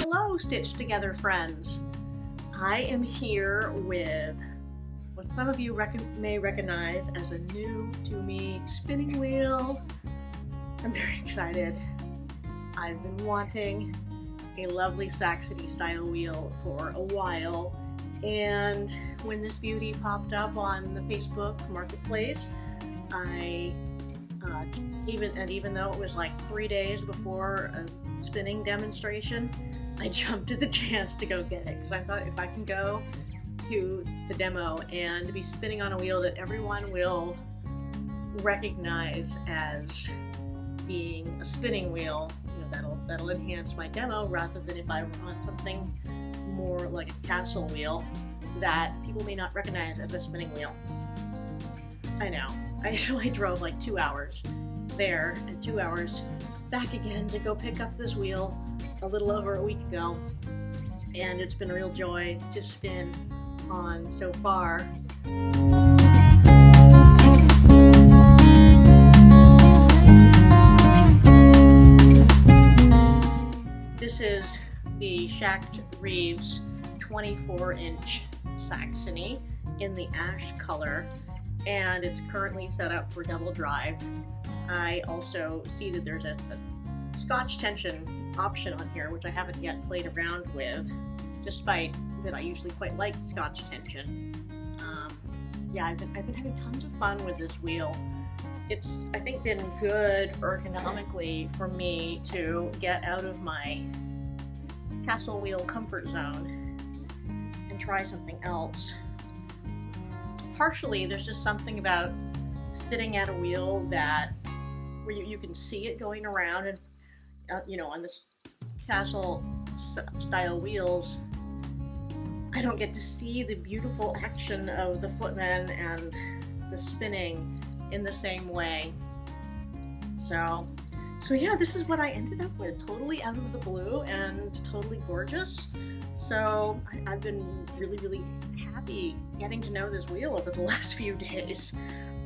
Hello, Stitched Together friends. I am here with what some of you may recognize as a new to me spinning wheel. I'm very excited. I've been wanting a lovely Saxony-style wheel for a while, and when this beauty popped up on the Facebook Marketplace, even though it was like 3 days before a spinning demonstration, I jumped at the chance to go get it because I thought if I can go to the demo and be spinning on a wheel that everyone will recognize as being a spinning wheel, that'll enhance my demo rather than if I were on something more like a castle wheel that people may not recognize as a spinning wheel. I know. So I drove like 2 hours there and 2 hours back again to go pick up this wheel a little over a week ago, and it's been a real joy to spin on so far. This is the Schacht Reeves 24-inch Saxony in the ash color, and it's currently set up for double drive. I also see that there's a Scotch tension option on here, which I haven't yet played around with, despite that I usually quite like Scotch tension. Yeah, I've been having tons of fun with this wheel. It's, I think, been good ergonomically for me to get out of my castle wheel comfort zone and try something else. Partially, there's just something about sitting at a wheel where you can see it going around, and on this castle style wheels, I don't get to see the beautiful action of the footmen and the spinning in the same way. So yeah, this is what I ended up with, totally out of the blue and totally gorgeous. So I've been really, really happy getting to know this wheel over the last few days.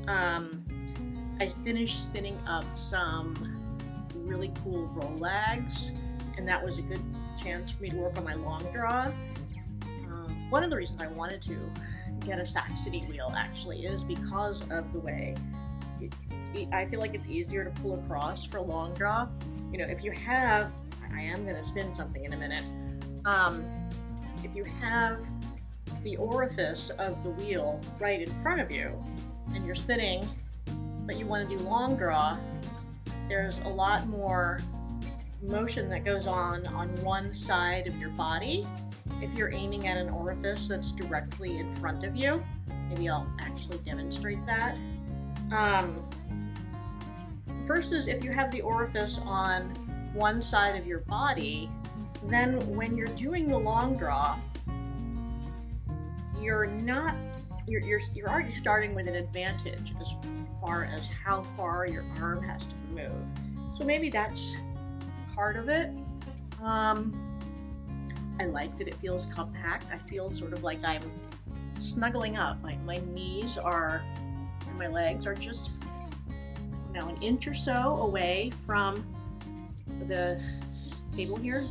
I finished spinning up some really cool rollags, and that was a good chance for me to work on my long draw. One of the reasons I wanted to get a Saxony wheel actually is because of the way I feel like it's easier to pull across for long draw. If you have, I am going to spin something in a minute. If you have the orifice of the wheel right in front of you and you're spinning, but you want to do long draw, there's a lot more motion that goes on one side of your body if you're aiming at an orifice that's directly in front of you. Maybe I'll actually demonstrate that. Versus if you have the orifice on one side of your body, then when you're doing the long draw, you're already starting with an advantage as far as how far your arm has to move. So maybe that's part of it. I like that it feels compact. I feel sort of like I'm snuggling up. Like my knees and my legs are just an inch or so away from the table here,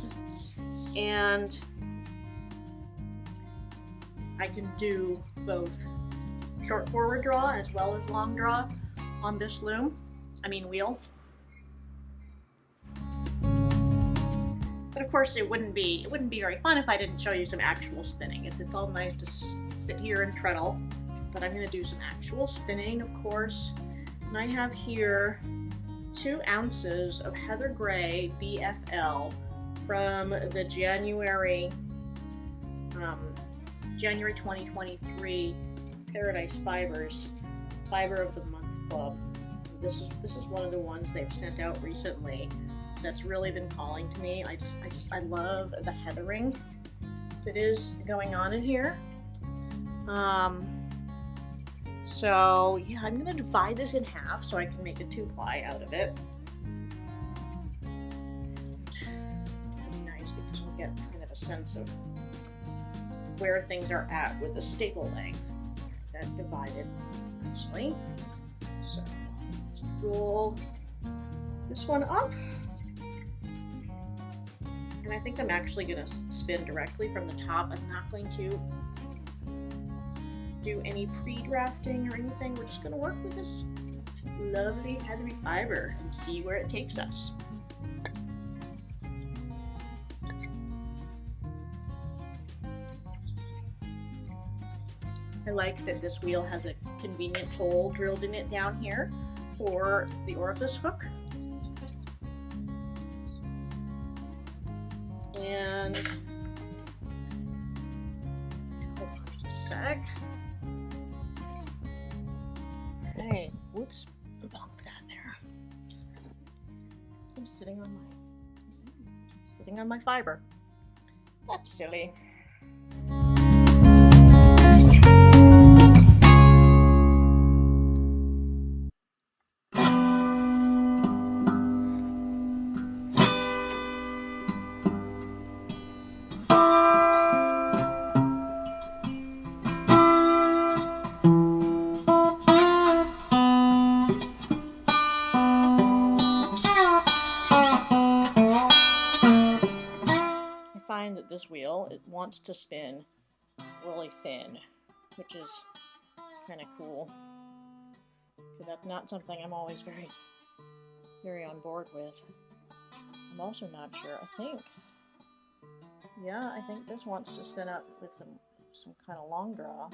and I can do both short forward draw as well as long draw on this wheel. But of course, it wouldn't be very fun if I didn't show you some actual spinning. It's all nice to sit here and treadle, but I'm going to do some actual spinning, of course. And I have here 2 ounces of Heather Gray BFL from the January 2023 Paradise Fibers Fiber of the Month Club. This is one of the ones they've sent out recently that's really been calling to me. I love the heathering that is going on in here. So yeah, I'm going to divide this in half so I can make a 2-ply out of it. It'll be nice because we'll get kind of a sense of where things are at with the staple length. That divided nicely. So let's roll this one up. And I think I'm actually going to spin directly from the top. I'm not going to do any pre-drafting or anything. We're just going to work with this lovely heathery fiber and see where it takes us. I like that this wheel has a convenient hole drilled in it down here for the orifice hook. And hold on just a sec. Okay, whoops, bump that there. I'm sitting on my fiber. That's silly. This wheel, it wants to spin really thin, which is kind of cool because that's not something I'm always very on board with. I'm also not sure. I think this wants to spin up with some kind of long draw.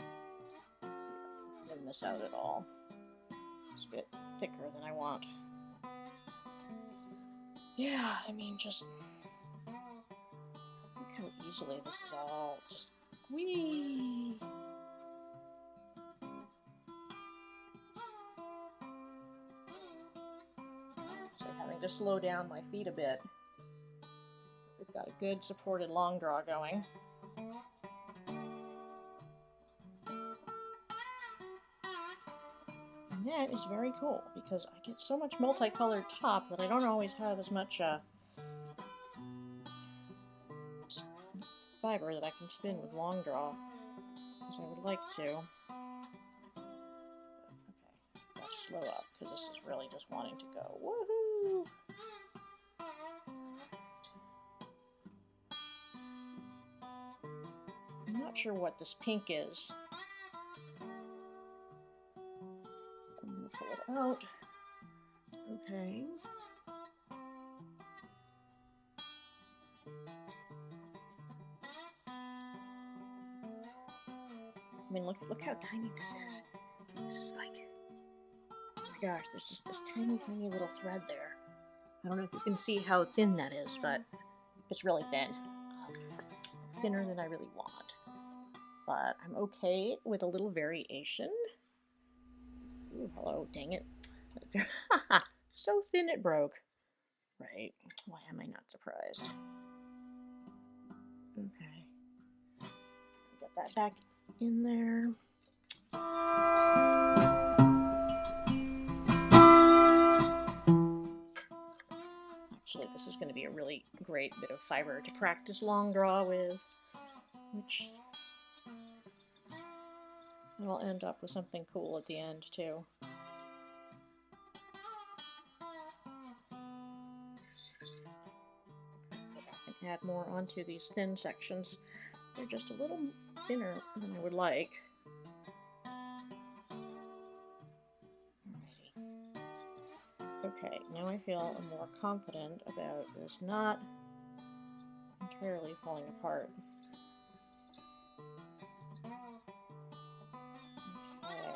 Let's see if I can thin this out at all. It's a bit thicker than I want. Yeah, I mean, just how easily this is all just whee. So having to slow down my feet a bit. We've got a good supported long draw going. And that is very cool because I get so much multicolored top that I don't always have as much fiber that I can spin with long draw as I would like to. Okay, gotta slow up because this is really just wanting to go woohoo! I'm not sure what this pink is. I'm gonna pull it out. Okay. I mean, look how tiny this is. This is like, oh my gosh, there's just this tiny little thread there. I don't know if you can see how thin that is, but it's really thin. Thinner than I really want. But I'm okay with a little variation. Ooh, hello, dang it. So thin it broke. Right, why am I not surprised? Okay. Get that back in there. Actually, this is going to be a really great bit of fiber to practice long draw with, which I'll end up with something cool at the end too. I can add more onto these thin sections. They're just a little thinner than I would like. Alrighty. Okay, now I feel more confident about this not entirely falling apart. Okay.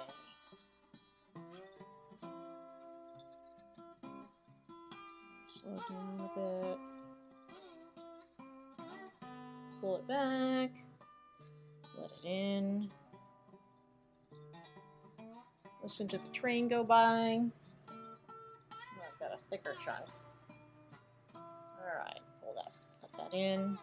Slow down a bit. Pull it back. Let it in. Listen to the train go by. Oh, I've got a thicker chunk. Alright, pull that. Let that in.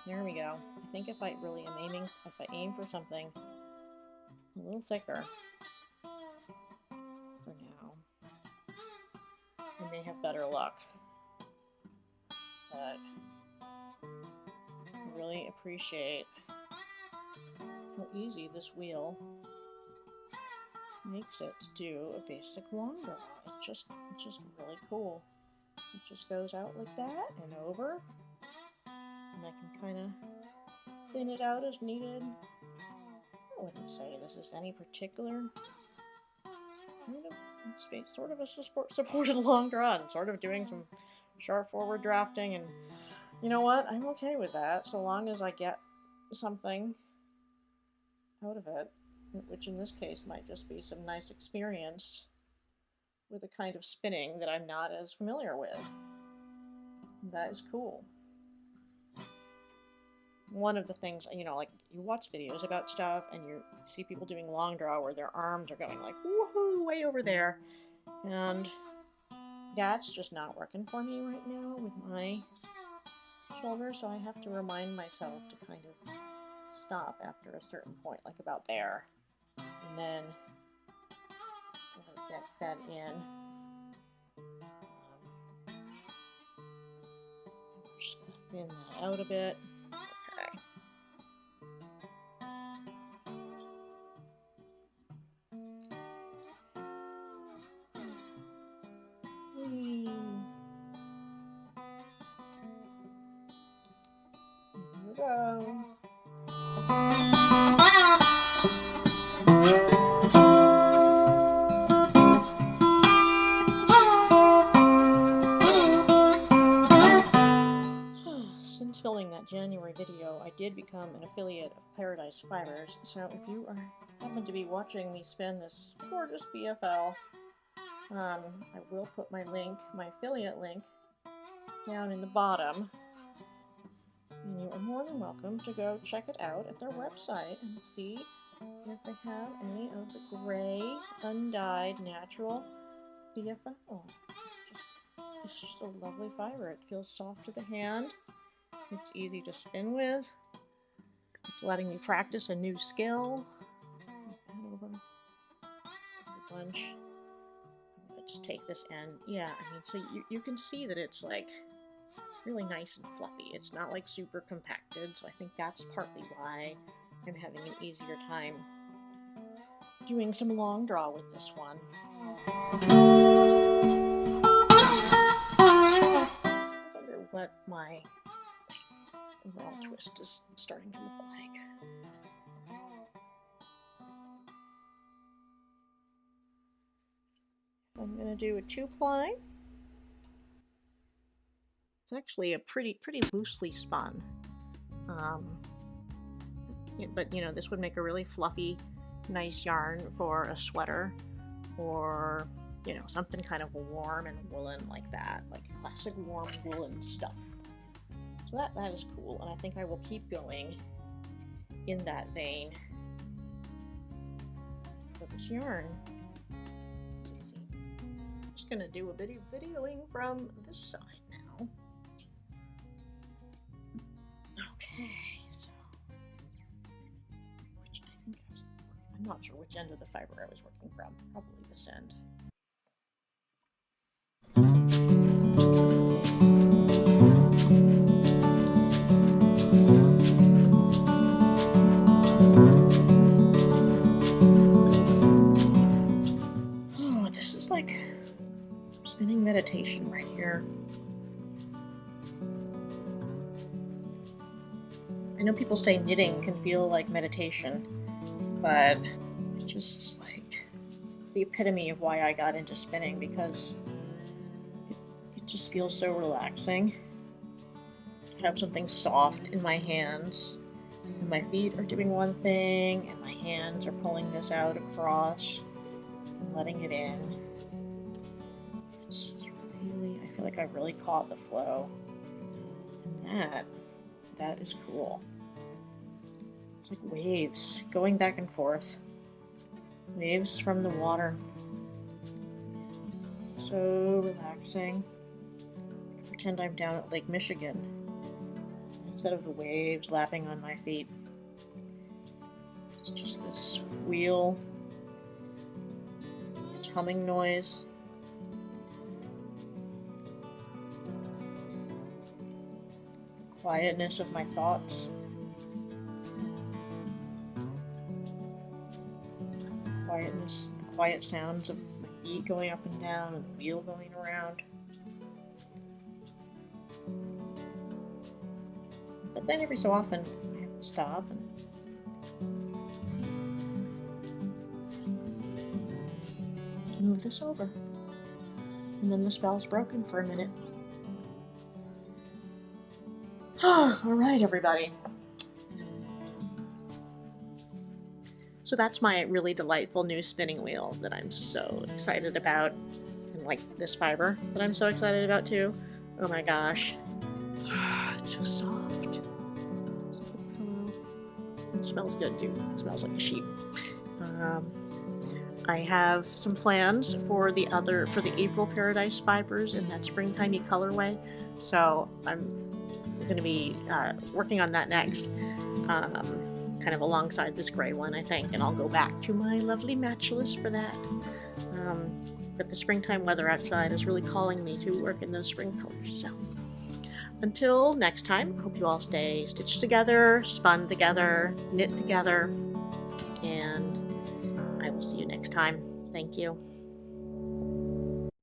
There we go. I think if I really am if I aim for something a little thicker for now, I may have better luck. But I really appreciate how easy this wheel makes it to do a basic long draw. It's just really cool. It just goes out like that and over, and I can kind of thin it out as needed. I wouldn't say this is any particular kind of, it's sort of a supported long draw and sort of doing some sharp forward drafting, and you know what, I'm okay with that so long as I get something out of it, which in this case might just be some nice experience with a kind of spinning that I'm not as familiar with. That is cool. One of the things, you know, like you watch videos about stuff and you see people doing long draw where their arms are going like woohoo way over there, and that's just not working for me right now with my shoulder, so I have to remind myself to kind of stop after a certain point, like about there, and then get fed in. I'm just going to thin that out a bit. Okay. Whee. Here we go. Since filming that January video, I did become an affiliate of Paradise Fibers, so if you happen to be watching me spin this gorgeous BFL, I will put my affiliate link, down in the bottom, and you are more than welcome to go check it out at their website and see if they have any of the gray, undyed, natural BFL. It's just a lovely fiber. It feels soft to the hand. It's easy to spin with. It's letting me practice a new skill. Move that over. A bunch. I'm gonna just take this end. Yeah, I mean, so you can see that it's like really nice and fluffy. It's not like super compacted, so I think that's partly why I'm having an easier time doing some long draw with this one. I wonder what my overall twist is starting to look like. I'm going to do a 2-ply. It's actually a pretty loosely spun. But you know, this would make a really fluffy, nice yarn for a sweater, or you know, something kind of warm and woolen like that, like classic warm woolen stuff. So that is cool, and I think I will keep going in that vein for this yarn. I'm just gonna do a bit of videoing from this side now. Okay, so I'm not sure which end of the fiber I was working from. Probably this end. Oh, this is like spinning meditation right here. I know people say knitting can feel like meditation, but it's just like the epitome of why I got into spinning, because it just feels so relaxing to have something soft in my hands, and my feet are doing one thing and my hands are pulling this out across and letting it in. It's just really, I feel like I've really caught the flow, and that is cool. It's like waves going back and forth. Waves from the water. So relaxing. Pretend I'm down at Lake Michigan instead of the waves lapping on my feet. It's just this wheel. It's humming noise. The quietness of my thoughts. quiet sounds of my feet going up and down and the wheel going around. But then every so often I have to stop and move this over. And then the spell's broken for a minute. Alright, everybody. So that's my really delightful new spinning wheel that I'm so excited about. And like this fiber that I'm so excited about too. Oh my gosh. It's so soft. It's like a pillow. It smells good too. It smells like a sheep. I have some plans for the April Paradise fibers in that springtimey colorway. So I'm going to be working on that next. Kind of alongside this gray one, I think, and I'll go back to my lovely matchless for that. But the springtime weather outside is really calling me to work in those spring colors. So until next time, hope you all stay stitched together, spun together, knit together, and I will see you next time. Thank you.